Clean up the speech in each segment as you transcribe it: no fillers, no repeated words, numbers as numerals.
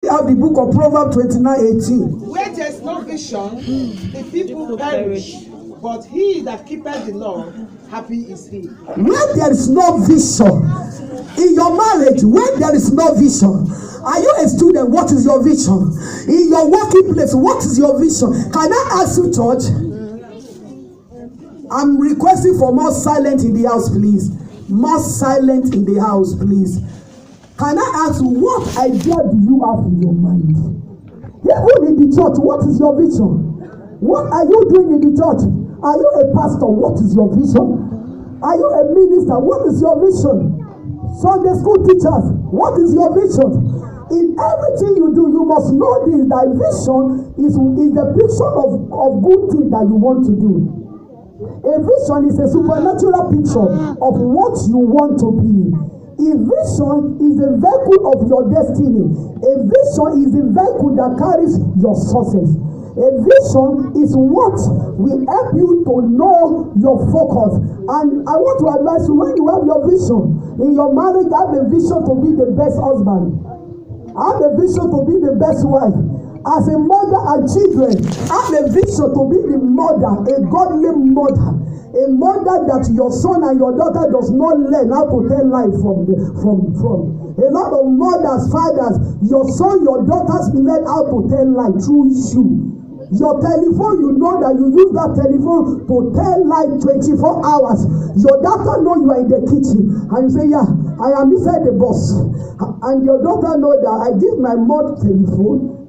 have the book of Proverbs 29:18. Where there is no vision, the people perish. But he that keepeth the law, happy is he. Where there is no vision in your marriage, when there is no vision, are you a student? What is your vision? In your working place, what is your vision? Can I ask you, church? I'm requesting for more silence in the house, please. More silence in the house, please. Can I ask, what idea do you have in your mind? Even in the church, what is your vision? What are you doing in the church? Are you a pastor? What is your vision? Are you a minister? What is your vision? Sunday school teachers, what is your vision? In everything you do, you must know this, that vision is the picture of good things that you want to do. A vision is a supernatural picture of what you want to be. A vision is a vehicle of your destiny. A vision is the vehicle that carries your success. A vision is what will help you to know your focus. And I want to advise you, when you have your vision in your marriage, have a vision to be the best husband. Have a vision to be the best wife. As a mother and children, have a vision to be the mother, a godly mother. A mother that your son and your daughter does not learn how to tell life from. A lot of mothers, fathers, your son, your daughters learn how to tell life through you. Your telephone, you know that you use that telephone to tell life 24 hours. Your daughter know you are in the kitchen and you say, yeah, I am inside the bus. And your daughter know that I give my mom telephone.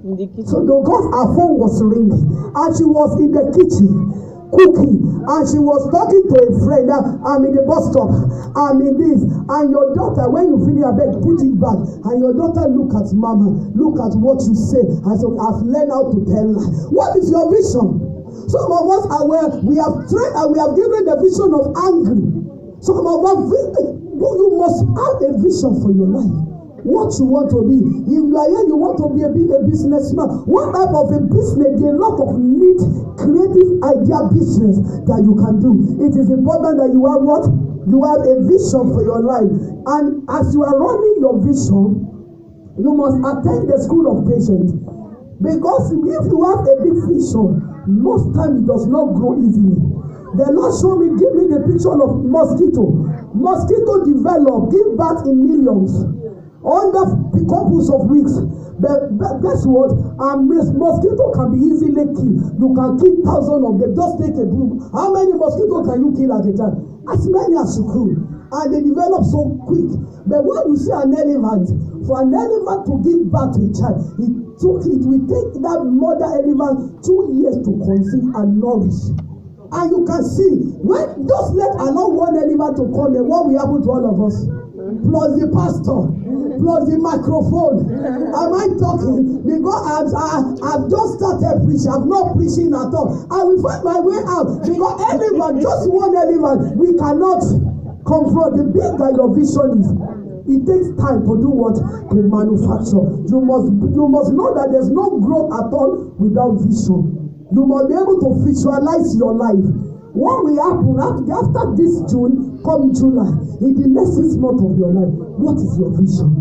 So because her phone was ringing and she was in the kitchen cooking and she was talking to a friend, I'm in the bus stop, I'm in this, and your daughter, when you finish your bed, put it back, and your daughter look at mama, look at what you say, and so I've learned how to tell her. What is your vision? Some of us are where we have trained and we have given the vision of angry. Some of us, you must have a vision for your life. What you want to be. If you are here, you want to be a businessman. What type of a business? There are a lot of neat, creative idea business that you can do. It is important that you have what? You have a vision for your life. And as you are running your vision, you must attend the school of patience. Because if you have a big vision, most time it does not grow easily. The Lord showed me, give me the picture of mosquito. Mosquito develop, give birth in millions. Under the couples of weeks, but guess what? Mosquito can be easily killed. You can kill thousands of them. Just take a broom. How many mosquitoes can you kill at a time? As many as you could. And they develop so quick. But when you see an elephant, for an elephant to give birth to a child, it will take that mother elephant 2 years to conceive and nourish. And you can see, when just let allow one elephant to come in, what will happen to all of us? Plus the pastor, plus the microphone. Am I talking? Because I've just started preaching. I'm not preaching at all. I will find my way out. Because elephant, just one elephant, we cannot confront. The bigger your vision is, it takes time to do what? To manufacture. You must know that there's no growth at all without vision. You must be able to visualize your life. What will happen after this June, come July, in the next 6 months of your life? What is your vision?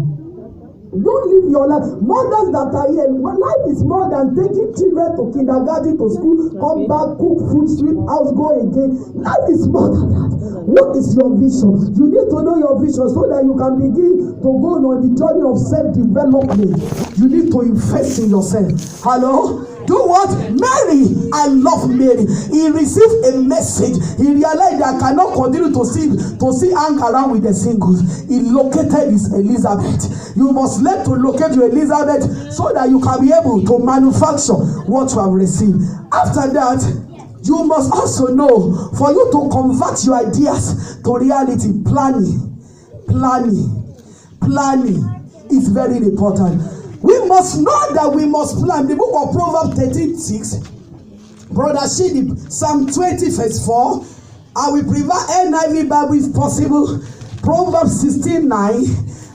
Don't live your life. Mothers that are here, life is more than taking children to kindergarten, to school, come back, cook food, sleep, house, go again. Life is more than that. What is your vision? You need to know your vision so that you can begin to go on the journey of self-development. You need to invest in yourself. Hello? Do what? Mary, I love Mary. He received a message. He realized that I cannot continue to see hang around with the singles. He located his Elizabeth. You must learn to locate your Elizabeth so that you can be able to manufacture what you have received. After that, you must also know, for you to convert your ideas to reality, planning is very important. We must know that we must plan. The book of Proverbs 13:6, Brother Shidi, Psalm 20 verse 4. I will prefer NIV Bible if possible. Proverbs 16:9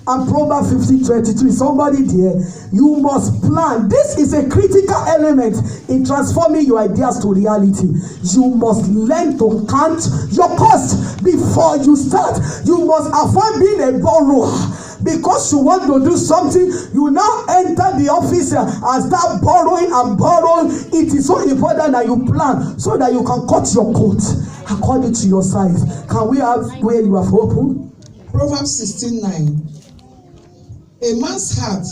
and Proverbs 15:22. Somebody there, you must plan. This is a critical element in transforming your ideas to reality. You must learn to count your cost before you start. You must avoid being a borrower. Because you want to do something, you now enter the office and start borrowing and borrowing. It is so important that you plan so that you can cut your coat according to your size. Can we have where you have opened? Proverbs 16:9. A man's heart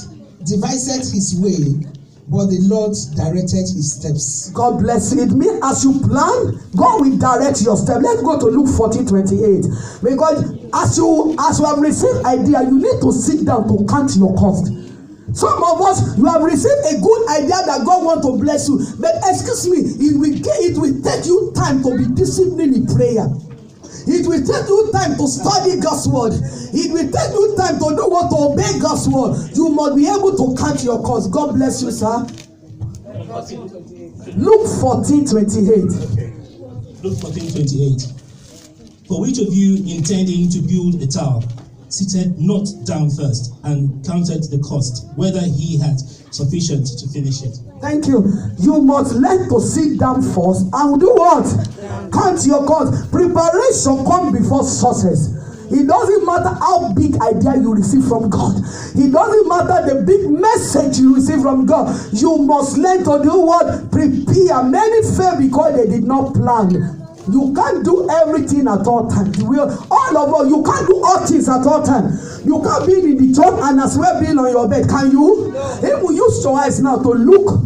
devised his way, but the Lord directed his steps. God bless you. It means as you plan, God will direct your steps. Let's go to Luke 14:28. Because as you have received idea, you need to sit down to count your cost. Some of us, you have received a good idea that God wants to bless you, but excuse me, it will take you time to be disciplined in prayer. It will take you time to study God's word. It will take you time to do what? To obey God's word. You must be able to count your cost. God bless you, sir. Luke 14:28. Okay. Luke 14:28. For which of you intending to build a tower, seated not down first and counted the cost, whether he had sufficient to finish it? Thank you. You must learn to sit down first and do what? Count your cost. Preparation comes before success. It doesn't matter how big idea you receive from God. It doesn't matter the big message you receive from God. You must learn to do what? Prepare. Many fail because they did not plan. You can't do everything at all times. All of us, you can't do all things at all times. You can't be in the church and as well being on your bed. Can you? If we use your eyes now to look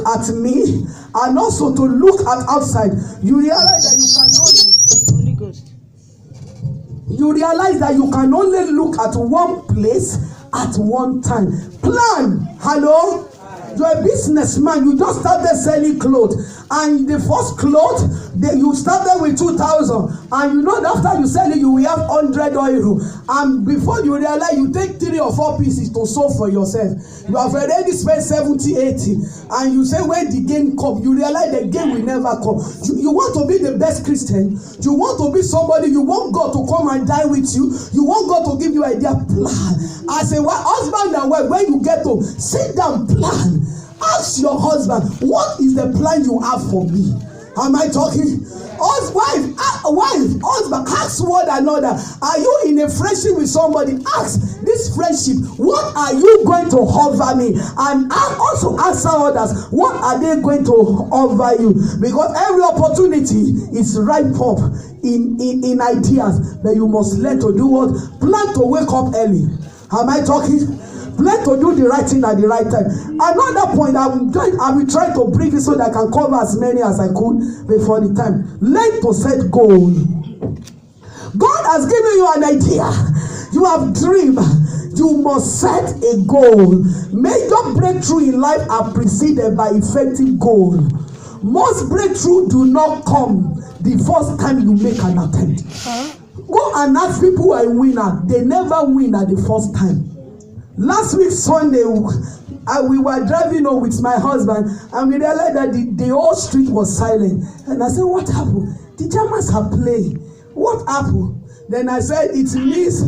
at me and also to look at outside, you realize that you cannot. You realize that you can only look at one place at one time. Plan. Hello? You're a businessman. You just started selling clothes, and the first cloth you started with 2,000, and you know that after you sell it, you will have 100 euro. And before you realize, you take 3 or 4 pieces to sew for yourself. You have already spent 70, 80, and you say when the gain comes, you realize the gain will never come. You want to be the best Christian. You want to be somebody. You want God to come and die with you. You want God to give you idea. Plan. As a husband and wife, when you get home, sit down, plan. Ask your husband, what is the plan you have for me? Am I talking? Husband, ask one another. Are you in a friendship with somebody? Ask this friendship, what are you going to offer me? And also answer others, what are they going to offer you? Because every opportunity is ripe up in ideas, but you must learn to do what? Plan to wake up early. Am I talking? Learn to do the right thing at the right time. Another point, I will try to bring this so that I can cover as many as I could before the time. Learn to set goals. God has given you an idea. You have dreamed. You must set a goal. Major breakthrough in life are preceded by effective goal. Most breakthrough do not come the first time you make an attempt. Go and ask people who are a winner. They never win at the first time. Last week Sunday, we were driving home with my husband, and we realized that the whole street was silent. And I said, what happened? The Germans are playing. What happened? Then I said, it means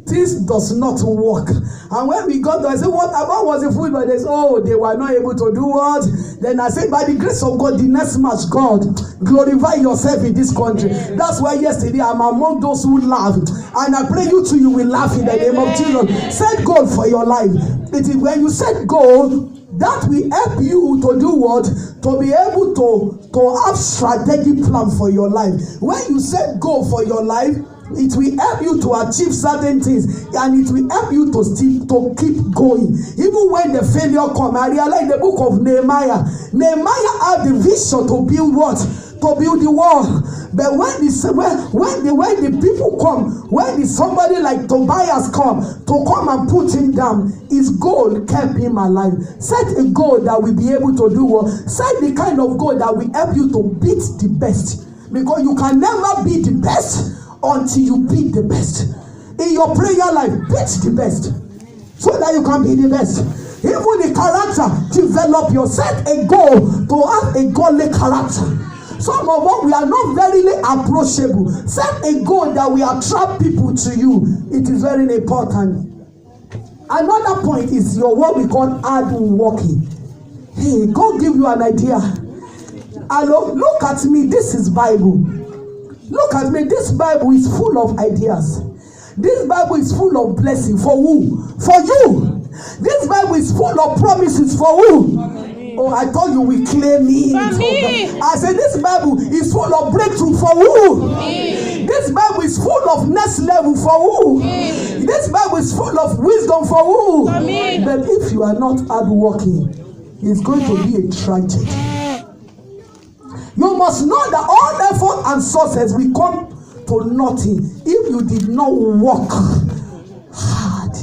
this does not work. And when we got there, I said, what about was the football? They said, oh, they were not able to do what? Then I said, by the grace of God, the next match, God, glorify yourself in this country. That's why yesterday I'm among those who laughed. And I pray you too, you will laugh in the name of Jesus. Set goal for your life. It is when you set goal, that will help you to do what? To be able to have strategic plan for your life. When you set goal for your life, it will help you to achieve certain things, and it will help you to keep going. Even when the failure comes, I realize the book of Nehemiah had the vision to build what? To build the wall. But when the people come, when somebody like Tobias come and put him down, his goal kept him alive. Set a goal that will be able to do what? Set the kind of goal that will help you to beat the best. Because you can never be the best until you beat the best. In your prayer life, beat the best so that you can be the best. Even the character, develop yourself a goal to have a godly character. Some of us, we are not very approachable. Set a goal that will attract people to you. It is very important. Another point is your what we call hard working. Hey, God give you an idea. Hello, look at me. This is Bible. Look at me. This Bible is full of ideas. This Bible is full of blessing for who? For you. This Bible is full of promises for who? Oh, I thought you will claim me. I said this Bible is full of breakthrough for who? This Bible is full of next level for who? This Bible is full of wisdom for who? But if you are not hardworking, it's going to be a tragedy. You must know that all effort and success will come to nothing if you did not work hard.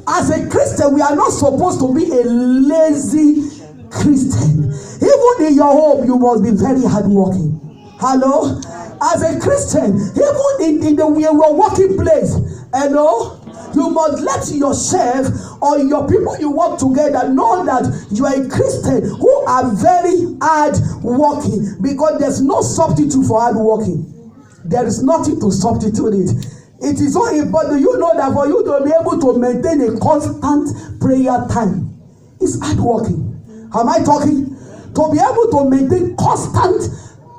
As a Christian, we are not supposed to be a lazy Christian. Even in your home, you must be very hardworking. Hello? As a Christian, even in your working place, hello? You must let your chef or your people you work together know that you are a Christian who are very hard working, because there's no substitute for hard working. There is nothing to substitute it. It is so important. You know that for you to be able to maintain a constant prayer time, it's hard working. Am I talking? To be able to maintain constant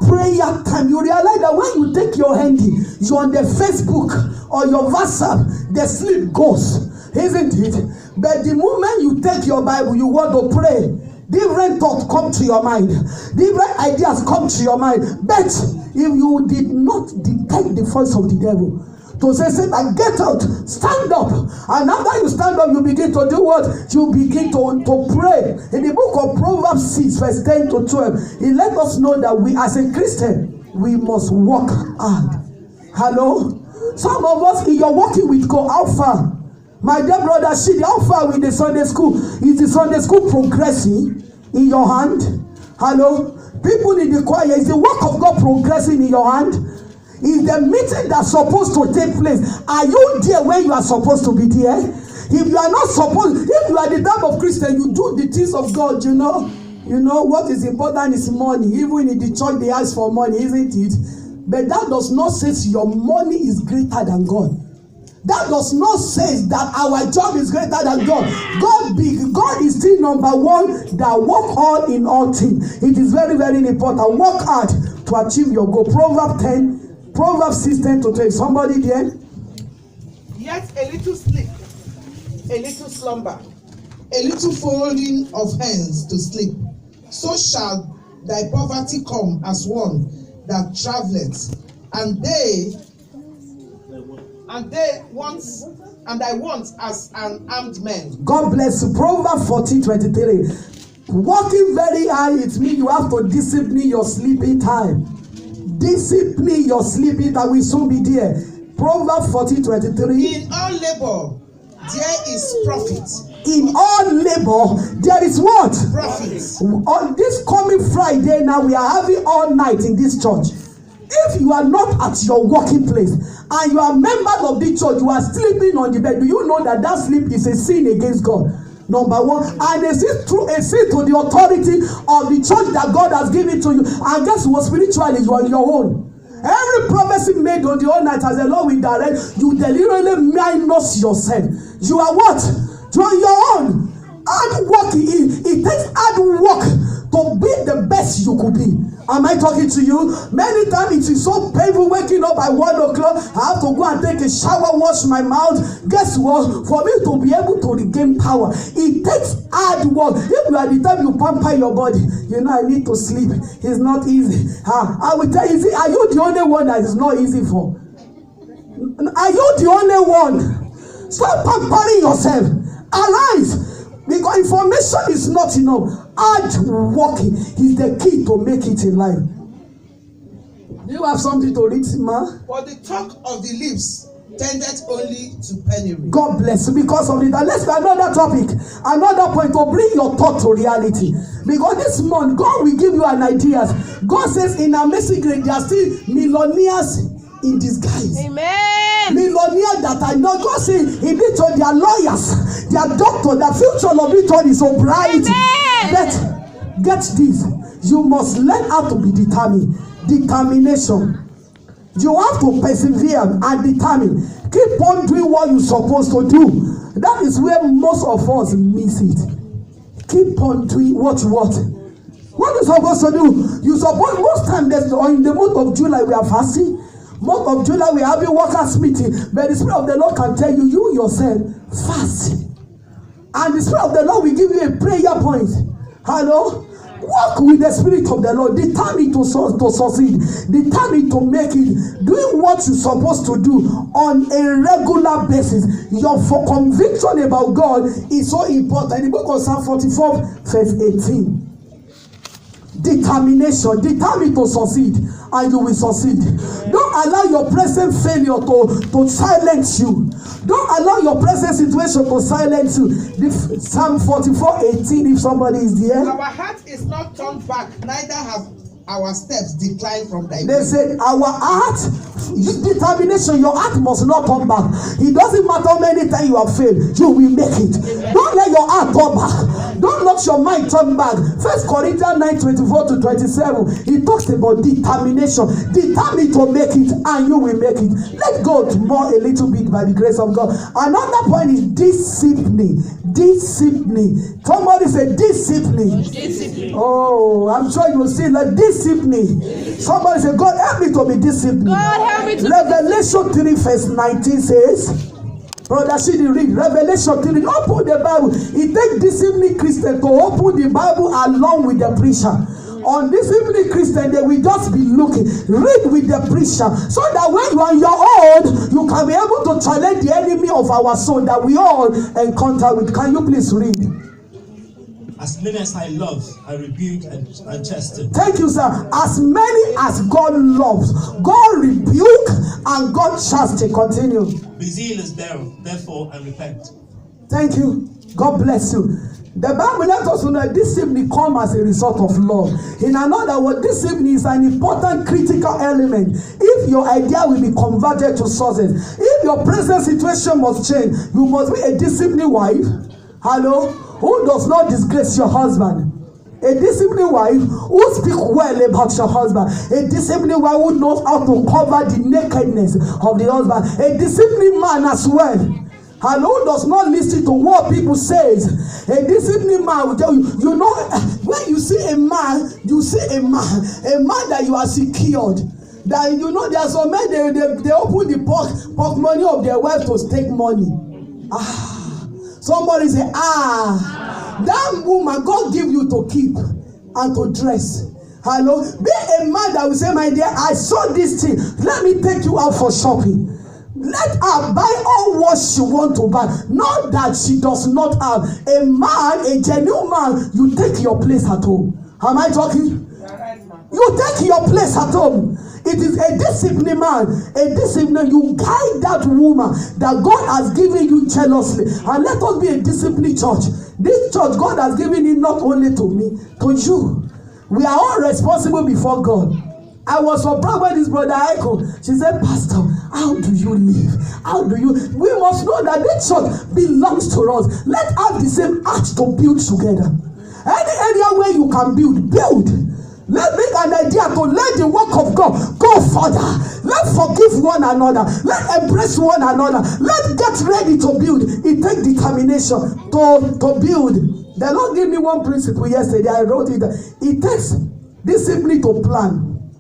prayer time, you realize that when you take your handy, you're on the Facebook or your WhatsApp, the sleep goes, isn't it? But the moment you take your Bible, you want to pray, different thoughts come to your mind, different ideas come to your mind. But if you did not detect the voice of the devil to say, Satan, get out, stand up. And after you stand up, you begin to do what? You begin to pray. In the book of Proverbs 6, verse 10 to 12, it let us know that we, as a Christian, we must work hard. Hello? Some of us, in your working with God, how far? My dear brother, how far with the Sunday school? Is the Sunday school progressing in your hand? Hello? People in the choir, is the work of God progressing in your hand? Is the meeting that's supposed to take place, are you there when you are supposed to be there? If you are not supposed, if you are the type of Christian, you do the things of God, you know what is important is money. Even in the church, they ask for money, isn't it? But that does not say your money is greater than God. That does not say that our job is greater than God. God is still number one, that work hard in all things. It is very, very important. Work hard to achieve your goal. Proverbs 6, 10 to 12. Somebody there? Yet a little sleep, a little slumber, a little folding of hands to sleep. So shall thy poverty come as one that travelleth, and thy wants as an armed man. God bless you. Proverbs 14:23. Working very hard, it means you have to discipline your sleeping time. Discipline your sleeping time. We soon be there. Proverbs 14:23. In all labor there is profit. In all labor there is what? Profit. On this coming Friday now, we are having all night in this church. If you are not at your working place and you are members of the church, you are sleeping on the bed, do you know that sleep is a sin against God? Number one. And a sin to the authority of the church that God has given to you. And guess what? Spiritually, you are your own. Every prophecy made on the whole night, as the Lord will direct, you deliberately minus yourself. You are what? You are your own. Hard work. It takes hard work to be the best you could be. Am I talking to you? Many times it is so painful waking up at 1 o'clock. I have to go and take a shower, wash my mouth. Guess what? For me to be able to regain power, it takes hard work. If you are the time you pamper your body, I need to sleep. It's not easy. I will tell you, are you the only one that is not easy for? Are you the only one? Stop pampering yourself. Arise. Because information is not enough. Hard working is the key to make it in life. Do you have something to read, ma? For the talk of the lips tended only to penury. God bless you. Because of it. Let's go another topic, another point to bring your thought to reality. Because this month, God will give you an idea. God says in Amazing Grace, there are still millionaires in disguise. Amen. Millionaires that I know. God says in it, they are lawyers, they are doctors, the future of it all is so bright. But get this, you must learn how to be determined. Determination. You have to persevere and determine. Keep on doing what you're supposed to do. That is where most of us miss it. Keep on doing what you're supposed to do. You suppose most times in the month of July we are fasting. Month of July, we're having workers' meeting. But the Spirit of the Lord can tell you, you yourself, fast. And the Spirit of the Lord will give you a prayer point. Hello? Walk with the Spirit of the Lord. Determine to succeed. Determine to make it. Doing what you're supposed to do on a regular basis. Your conviction about God is so important. In the book of Psalm 44, verse 18. Determination. Determine to succeed, and you will succeed. Don't allow your present failure to silence you. Don't allow your present situation to silence you. Psalm 44:18, if somebody is there. Our heart is not turned back, neither have our steps declined from thy They way. said, our heart, determination, your heart must not turn back. It doesn't matter how many times you have failed, you will make it. Don't let your heart turn back. Don't let your mind turn back. 1 Corinthians 9:24-27, he talks about determination. Determine to make it, and you will make it. Let go more a little bit by the grace of God. Another point is discipline. Discipline. Somebody say discipline. Discipline. Oh, I'm sure you will see like discipline. Somebody say, God help me to be disciplined. God help me to Revelation 3 verse 19 says, Brother Shidi, read Revelation 3. Open the Bible. It takes disciplined Christian to open the Bible along with the preacher. Undisciplined Christian, they will just be looking. Read with the preacher, so that when you are on your own, you can be able to challenge the enemy of our soul that we all encounter with. Can you please read? As many as I love, I rebuke and chasten. Thank you, sir. As many as God loves, God rebuke and God chasten. Continue. Be zealous therefore and repent. Thank you. God bless you. The Bible lets us know that discipline comes as a result of love. In another word, discipline is an important critical element. If your idea will be converted to success, if your present situation must change, you must be a disciplined wife. Hello? Who does not disgrace your husband. A disciplined wife who speaks well about your husband. A disciplined wife who knows how to cover the nakedness of the husband. A disciplined man as well. And who does not listen to what people say. A disciplined man will tell you, you know, when you see a man, a man that you are secured. That you know, there are some men, they open the pocket money of their wife to take money. Somebody say, that woman God give you to keep and to dress. Hello? Be a man that will say, my dear, I saw this thing. Let me take you out for shopping. Let her buy all what she want to buy. Not that she does not have. A man, a genuine man, you take your place at home. Am I talking? You take your place at home. It is a disciplined man, a disciplined. You guide that woman that God has given you jealously. And let us be a disciplined church. This church, God has given it not only to me, to you. We are all responsible before God. I was surprised by this brother Aiko. She said, Pastor, how do you live? How do you? We must know that this church belongs to us. Let's have the same heart to build together. Any area where you can build. Let's make an idea to let the work of God go further. Let's forgive one another. Let's embrace one another. Let's get ready to build. It takes determination to build. The Lord gave me one principle yesterday. I wrote it. It takes discipline to plan,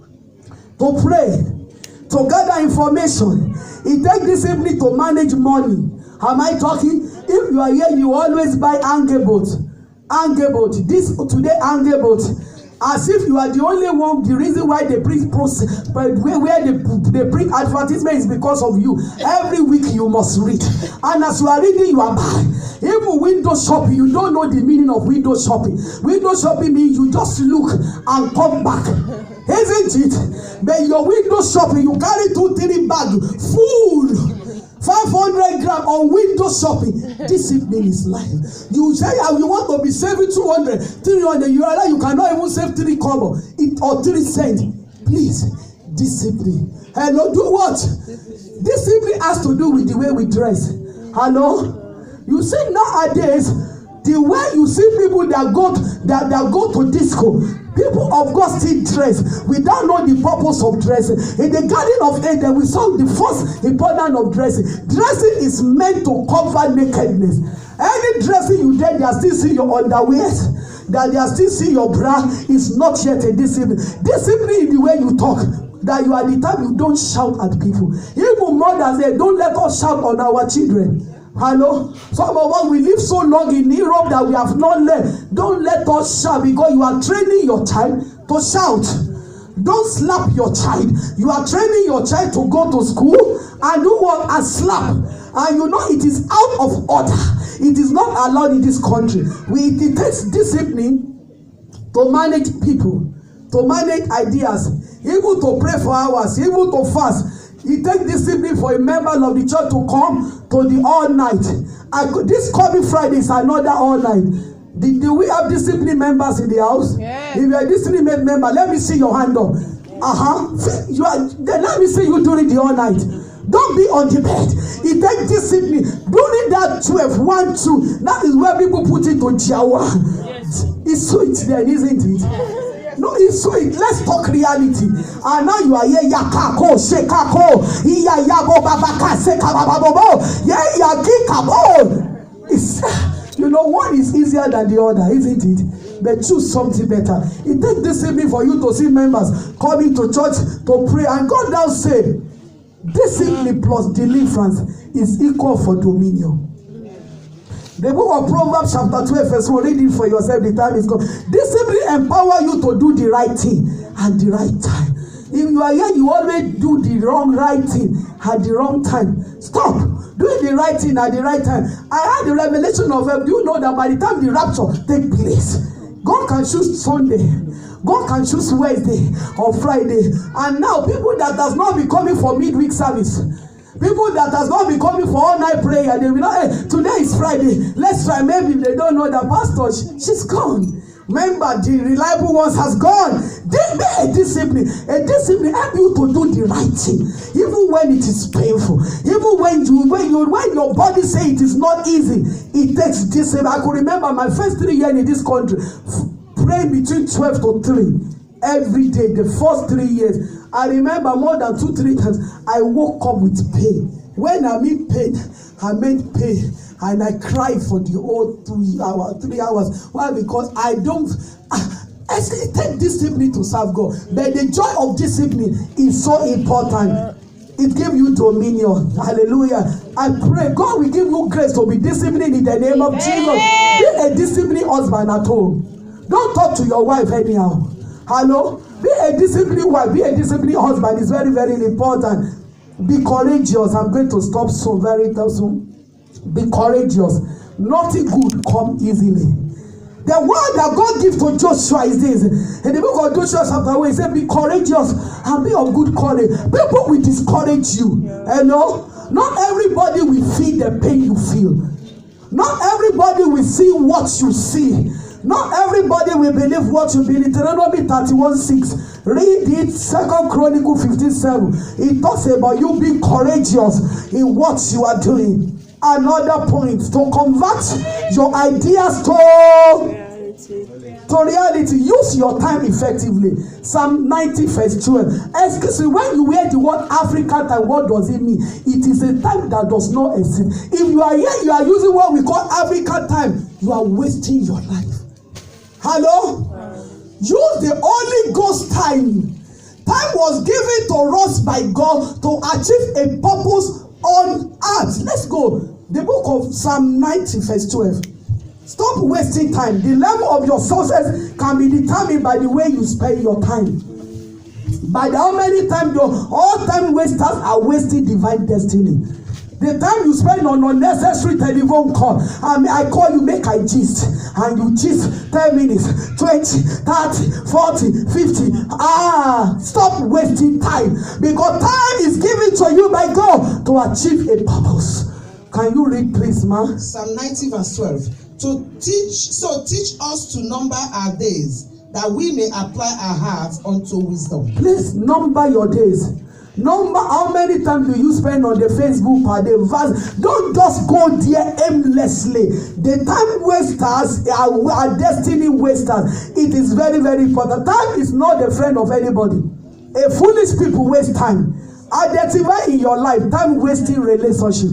to pray, to gather information. It takes discipline to manage money. Am I talking? If you are here, you always buy Angeboat. This today Angeboat. As if you are the only one. The reason why they bring where they bring advertisement is because of you. Every week you must read, and as you are reading, you are buying. Even window shopping, you don't know the meaning of window shopping. Window shopping means you just look and come back, isn't it? But your window shopping, you carry 2-3 bags full. 500 grams on window shopping. Discipline is life. You say you want to be saving 200, 300. You realize you cannot even save 3 kobo or 3 cents. Please, discipline. Hello, do what? Discipline has to do with the way we dress. Hello? You see nowadays, the way you see people that go to disco, people of God still dress without know the purpose of dressing. In the Garden of Eden, we saw the first importance of dressing. Dressing is meant to cover nakedness. Any dressing you did, they are still see your underwear, that they are still see your bra, is not yet a discipline. Discipline in the way you talk. that you are the type you don't shout at people. Even mothers say, don't let us shout on our children. Hello? Some of us, we live so long in Europe that we have not learned. Don't let us shout, because you are training your child to shout. Don't slap your child. You are training your child to go to school and do what? And slap. And you know it is out of order. It is not allowed in this country. It takes discipline to manage people, to manage ideas, even to pray for hours, even to fast. It takes discipline for a member of the church to come to the all night. This coming Friday is another all night. Do we have disciplined members in the house? Yeah. If you are a disciplined member, let me see your hand up. Then let me see you during the all night. Don't be on the bed. It takes discipline. During that 12, 1, 2, that is where people put it on Jawa. Yes. It's sweet then, isn't it? No, it's sweet. Let's talk reality. And now you are here, yakako, shekako, iya yabo babaka, sekababobo, yeah, yakikabo. It's, you know, one is easier than the other, isn't it? But choose something better. It takes discipline for you to see members coming to church to pray. And God now say, discipline plus deliverance is equal for dominion. The book of Proverbs chapter 12 verse 1, read it for yourself, the time is gone. Discipline empower you to do the right thing at the right time. If you are here, you always do the right thing at the wrong time. Stop doing the right thing at the right time. I had the revelation of do you know that by the time the rapture takes place, God can choose Sunday, God can choose Wednesday or Friday. And now people that does not be coming for midweek service, people that has not been coming for all night prayer, they will not, hey, today is Friday, let's try. Maybe they don't know the pastor, she's gone. Remember, the reliable ones has gone. A discipline help you to do the right thing, even when it is painful, even when your body say it is not easy. It takes discipline. I could remember my first 3 years in this country, praying between 12 to 3. Every day, the first 3 years, I remember more than 2-3 times, I woke up with pain. When I mean pain, I meant pain. And I cried for the whole 3 hours. Why? Because I take discipline to serve God. But the joy of discipline is so important. It gives you dominion. Hallelujah. I pray God will give you grace to be disciplined in the name of Jesus. Be a disciplined husband at home. Don't talk to your wife anyhow. Hello? Be a disciplined wife, be a disciplined husband. It's very, very important. Be courageous. I'm going to stop soon, very soon. Be courageous. Nothing good come easily. The word that God gives to Joshua is this. In the book of Joshua chapter 1, he said, be courageous and be of good courage. People will discourage you. You know? Not everybody will feel the pain you feel. Not everybody will see what you see. Not everybody will believe what you believe. Deuteronomy 31:6. Read it. 2 Chronicles 15:7. It talks about you being courageous in what you are doing. Another point, to convert your ideas to reality. Use your time effectively. Psalm 90 verse 12. Excuse me, when you hear the word Africa time, what does it mean? It is a time that does not exist. If you are here, you are using what we call Africa time, you are wasting your life. Hello? Use the Holy Ghost time. Time was given to us by God to achieve a purpose on earth. Let's go. The book of Psalm 90 verse 12. Stop wasting time. The level of your success can be determined by the way you spend your time. By how many times all time wasters are wasting divine destiny. The time you spend on unnecessary telephone call. I call you, make I gist. And you gist 10 minutes, 20, 30, 40, 50. Stop wasting time. Because time is given to you by God to achieve a purpose. Can you read, please, ma'am? Psalm 90 verse 12. Teach us to number our days, that we may apply our hearts unto wisdom. Please number your days. Number how many times do you spend on the Facebook per day? Don't just go there aimlessly. The time wasters are destiny wasters. It is very, very important. Time is not a friend of anybody. A foolish people waste time. Identify in your life time wasting relationship.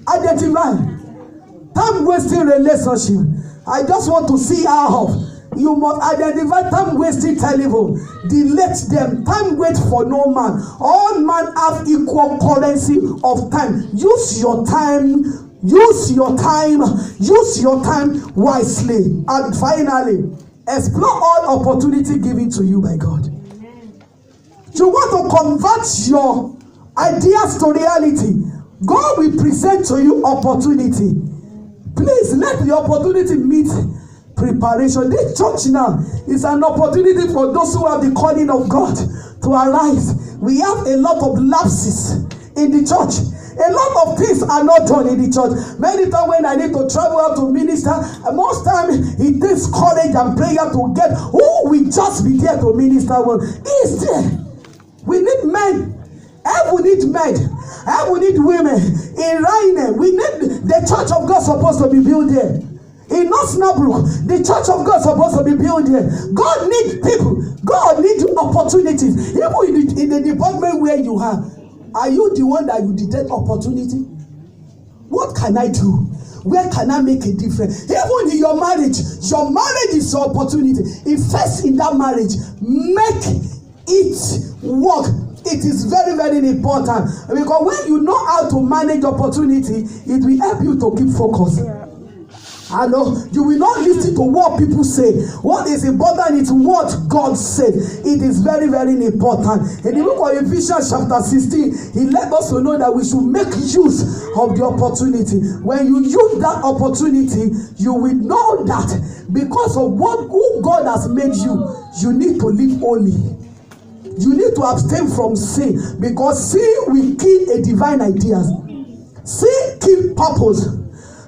Identify time wasting relationship. I just want to see her off. You must identify time wasting telephone. Delete them. Time waits for no man. All men have equal currency of time. Use your time. Use your time. Use your time wisely. And finally, explore all opportunity given to you by God. You want to convert your ideas to reality. God will present to you opportunity. Please let the opportunity meet preparation. This church now is an opportunity for those who have the calling of God to arise. We have a lot of lapses in the church. A lot of things are not done in the church. Many times when I need to travel out to minister, most time it takes courage and prayer to get who will just be there to minister. Well, is there? We need men. Heaven needs men. Heaven needs women. In Rhine, we need the church of God supposed to be built there. In Osnabrück, the church of God supposed to be built there. God needs people. God needs opportunities. Even in the department where you are you the one that you detect opportunity? What can I do? Where can I make a difference? Even in your marriage is your opportunity. If first in that marriage, make it work. It is very, very important. Because when you know how to manage opportunity, it will help you to keep focus. I know you will not listen to what people say. What is important is what God said. It is very, very important. In the book of Ephesians chapter 16, he let us know that we should make use of the opportunity. When you use that opportunity, you will know that because of who God has made you, you need to live holy. You need to abstain from sin, because sin will kill a divine ideas. Sin kills purpose.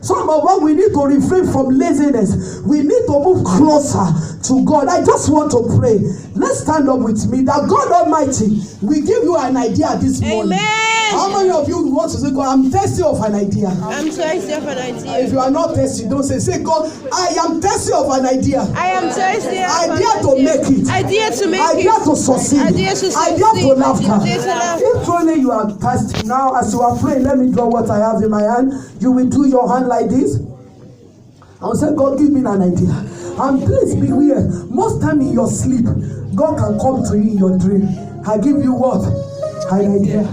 Some of us, we need to refrain from laziness. We need to move closer to God. I just want to pray. Let's stand up with me that God Almighty will give you an idea this morning. Amen. How many of you want to say, God, I'm thirsty of an idea? I'm thirsty of an idea. If you are not thirsty, don't say, God, I am thirsty of an idea. I am thirsty of idea an to make it. Idea to make idea it. To succeed. Idea to succeed. Idea to laughter. Idea to laugh. If truly you are thirsty now, as you are praying, let me draw what I have in my hand. You will do your hand like this. I will say, God, give me an idea. And please be aware, most time in your sleep, God can come to you in your dream. I give you what? An idea.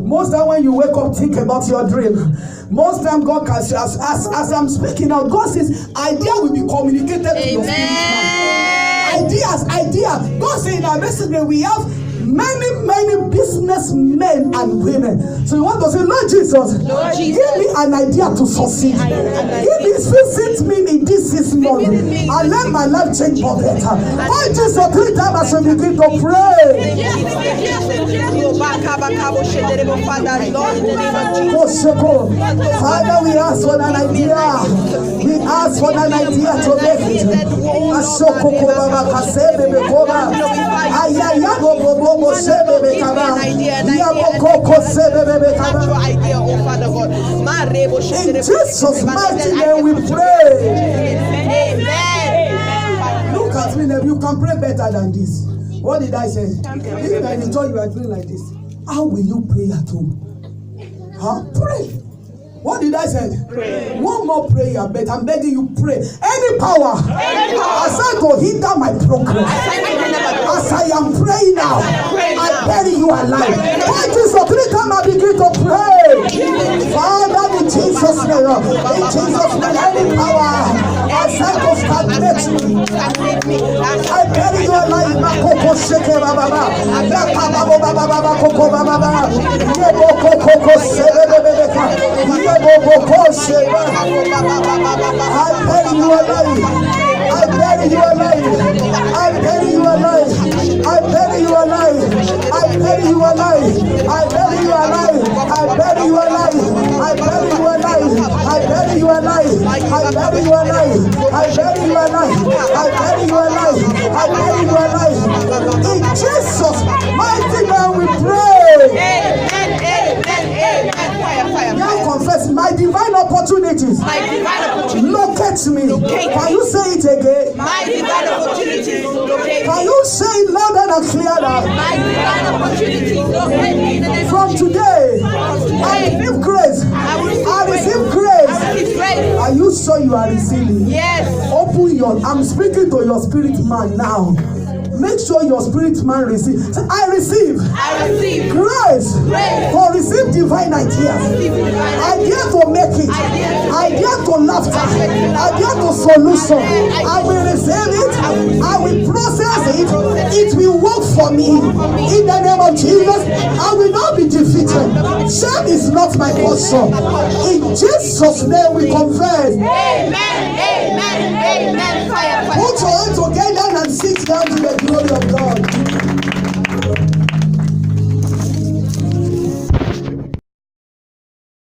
Most time when you wake up, think about your dream. Most time God can say, as I'm speaking now, God says, idea will be communicated to your spirit man. Idea. God says in our message that we have many businessmen and women. So you want to say, Lord Jesus, give me an idea to succeed. Give me visit me in this 6 months and let my life change for better. Lord Jesus, 3 times as we begin to pray. Father, we ask for an idea. We ask for an idea to make it. In Jesus' mighty name we pray. Amen. Look at me now. You can pray better than this. What did I say? If I enjoy you are praying like this, how will you pray at home? Pray. What did I say? Pray. One more prayer, but I'm begging you, pray. Any power, aside to hinder my progress, as I am praying now, I bury you alive. Why Jesus, 3 times I begin to pray. Father, in Jesus' name, any power, aside to stagnate me, I bury you alive. Makoko sheke baba, yakaba baba koko baba, yebo koko sebe. I bury you alive. I bury you alive. I bury you alive. I bury you alive. I bury you alive. I bury you alive. I bury you alive. I bury you alive. I bury you alive. I bury you alive. I bury you alive. I bury you alive. I bury you alive. In Jesus' mighty name we pray. Now confess my divine opportunities. Locate me. Can you say it again? My divine opportunities. Can you say it louder and clearer? My divine opportunities. From today, I receive grace. I receive grace. Are you you sure you are receiving? Yes. Open your, I'm speaking to your spirit man now. Make sure your spirit man receive. Say, I receive. I receive. Grace. Grace. For receive divine ideas. I dare to make it. I dare to laughter. I dare to solution. I will receive it. I will process it. It will work for me. In the name of Jesus, I will not be defeated. Shame is not my portion. In Jesus' name we confess.